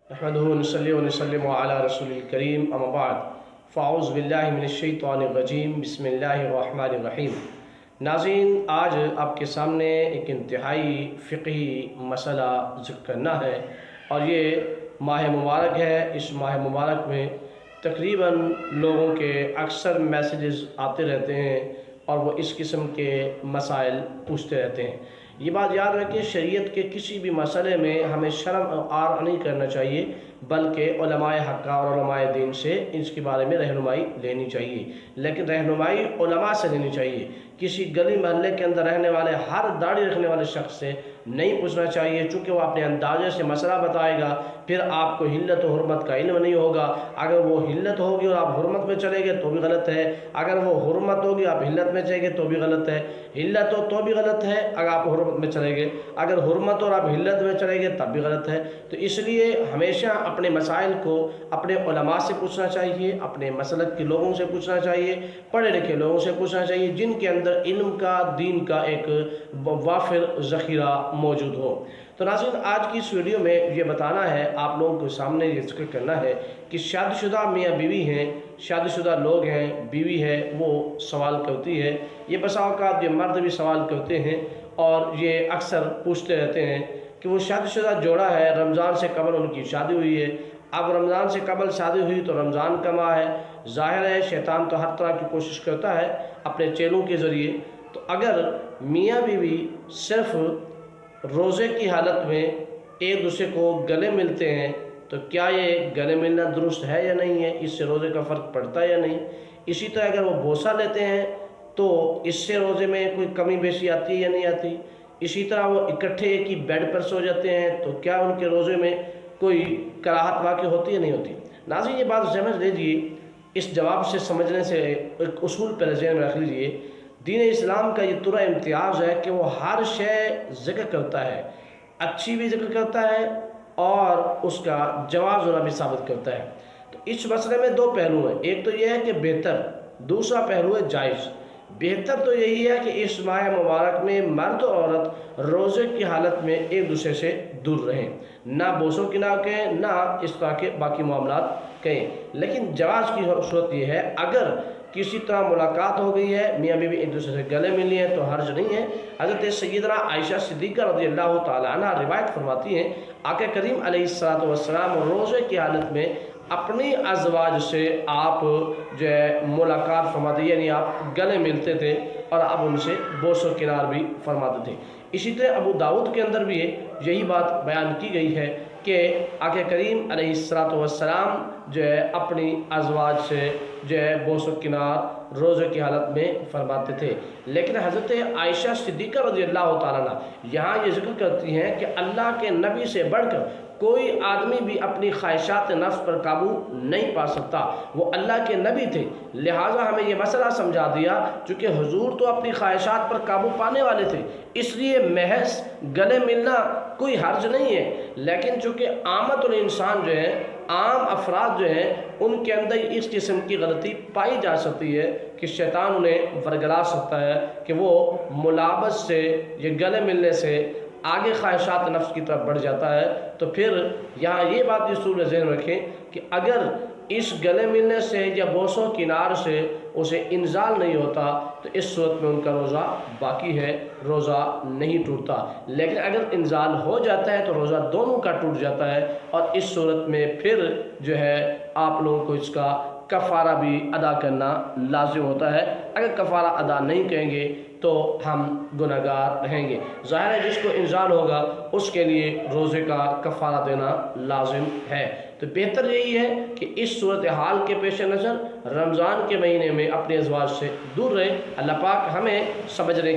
नहमदुहु व नसल्ली व नसल्लिमु अला रसूलिल करीम अम्मा बाद फ़ाऊज़ु बिल्लाहि मिनश्शैतानिर रजीम बिस्मिल्लाहिर रहमानिर रहीम। नाज़रीन, आज आपके सामने एक इंतहाई फ़िक़ही मसला ज़िक्र करना है और ये माह मुबारक है। इस माह मुबारक में तकरीबन लोगों के अक्सर मैसेजेस आते रहते हैं और वो इस किस्म के मसाइल पूछते रहते हैं। ये बात याद रखें, शरीयत के किसी भी मसले में हमें शर्म और आर नहीं करना चाहिए, बल्कि उलमाए हक़्क़ा और उलमाए दीन से इसके बारे में रहनुमाई लेनी चाहिए। लेकिन रहनुमाई उलमा से लेनी चाहिए। किसी गली महल्ले के अंदर रहने वाले हर दाढ़ी रखने वाले शख्स से नहीं पूछना चाहिए, चूँकि वो अपने अंदाजे से मसला बताएगा, फिर आपको हिल्लत और हुर्मत का इल्म नहीं होगा। अगर वो हिल्लत होगी और आप हुर्मत में चले गए तो भी गलत है, अगर वो हुर्मत होगी आप हिल्लत में चले गए तो भी गलत है, हिल्लत हो तो भी गलत है अगर आप हुर्मत में चले गए, अगर हुर्मत और आप हिल्लत में चले गए तब भी गलत है। तो इसलिए हमेशा अपने मसाइल को अपने उलमा से पूछना चाहिए, अपने मसलक के लोगों से पूछना चाहिए, पढ़े लिखे लोगों से पूछना चाहिए, जिनके अंदर इल्म का, दीन का एक वाफिर ज़ख़ीरा मौजूद हो। तो नाज़रीन, आज की इस वीडियो में ये बताना है, आप लोगों के सामने ये ज़िक्र करना है कि शादीशुदा मियाँ बीवी हैं, शादीशुदा लोग हैं, बीवी है, वो सवाल करती है। ये बसा औक़ात ये मर्द भी सवाल करते हैं और ये अक्सर पूछते रहते हैं कि वो शादीशुदा जोड़ा है, रमज़ान से कबल उनकी शादी हुई है। अब रमज़ान से कबल शादी हुई तो रमज़ान का माह है, ज़ाहिर है शैतान तो हर तरह की कोशिश करता है अपने चेलों के ज़रिए। तो अगर मियाँ बीवी सिर्फ़ रोज़े की हालत में एक दूसरे को गले मिलते हैं तो क्या ये गले मिलना दुरुस्त है या नहीं है, इससे रोज़े का फ़र्क पड़ता है या नहीं। इसी तरह अगर वो बोसा लेते हैं तो इससे रोज़े में कोई कमी बेशी आती है या नहीं आती। इसी तरह वो इकट्ठे एक ही बेड पर सो जाते हैं तो क्या उनके रोज़े में कोई कराहत वाक़ई होती है नहीं होती। नाज़रीन, ये बात समझ लीजिए, इस जवाब से समझने से एक उसूल पर ज़हन में रख लीजिए, दीन इस्लाम का ये तुरा इम्तियाज़ है कि वो हर शय ज़िक्र करता है, अच्छी भी ज़िक्र करता है और उसका जवाज़ होना भी साबित करता है। तो इस मसले में दो पहलू हैं, एक तो ये है कि बेहतर, दूसरा पहलू है जायज़। बेहतर तो यही है कि इस माह मुबारक में मर्द और औरत रोज़े की हालत में एक दूसरे से दूर रहें, ना बोसों की ना कहें, ना इस तरह के बाकी मामलात कहें। लेकिन जवाज़ की सूरत यह है, अगर किसी तरह मुलाकात हो गई है, मियाँ बीवी एक दूसरे से गले मिली हैं तो हर्ज नहीं है। हज़रत सय्यदना आयशा सिद्दीक़ा रज़ियल्लाहु ताला अन्हा रिवायत फरमाती हैं, आक़ा करीम अलैहिस्सलातु वस्सलाम रोज़े की हालत में अपनी अज़वाज से आप जो है मुलाकात फरमाते, यानी आप गले मिलते थे और आप उनसे बोसो किनार भी फरमाते थे। इसी तरह अबू दाऊद के अंदर भी यही बात बयान की गई है कि आक़ा करीम अलैहिस्सलातु वस्सलाम जो है अपनी अज़वाज से जो है बोसो किनार रोज़े की हालत में फरमाते थे। लेकिन हज़रत आयशा सिद्दीक़ा रज़ियल्लाहु ताला अन्हा यहाँ ये ज़िक्र करती हैं कि अल्लाह के नबी से बढ़कर कोई आदमी भी अपनी ख्वाहिशात नफ्स पर काबू नहीं पा सकता। वो अल्लाह के नबी थे, लिहाजा हमें ये मसला समझा दिया, चूँकि हुजूर तो अपनी ख्वाहिशात पर काबू पाने वाले थे, इसलिए महज गले मिलना कोई हर्ज नहीं है। लेकिन चूँकि आमतुल इंसान जो है, आम अफराद जो हैं, उनके अंदर इस किस्म की गलती पाई जा सकती है कि शैतान उन्हें वरगला सकता है कि वो मुलाबस से, ये गले मिलने से आगे ख्वाहिशात नफ्स की तरफ बढ़ जाता है। तो फिर यहाँ ये बात इस सूरत में ज़हन रखें कि अगर इस गले मिलने से या बोसों किनार से उसे इंजाल नहीं होता तो इस सूरत में उनका रोज़ा बाकी है, रोज़ा नहीं टूटता। लेकिन अगर इंजाल हो जाता है तो रोज़ा दोनों का टूट जाता है और इस सूरत में फिर जो है आप लोगों को इसका कफ़ारा भी अदा करना लाजिम होता है। अगर कफ़ारा अदा नहीं करेंगे तो हम गुनहगार रहेंगे। ज़ाहिर है जिसको इंजाल होगा उसके लिए रोज़े का कफ़ारा देना लाजिम है। तो बेहतर यही है कि इस सूरत हाल के पेश नज़र रमज़ान के महीने में अपने अज़वाज से दूर रहे। अल्लाह पाक हमें समझने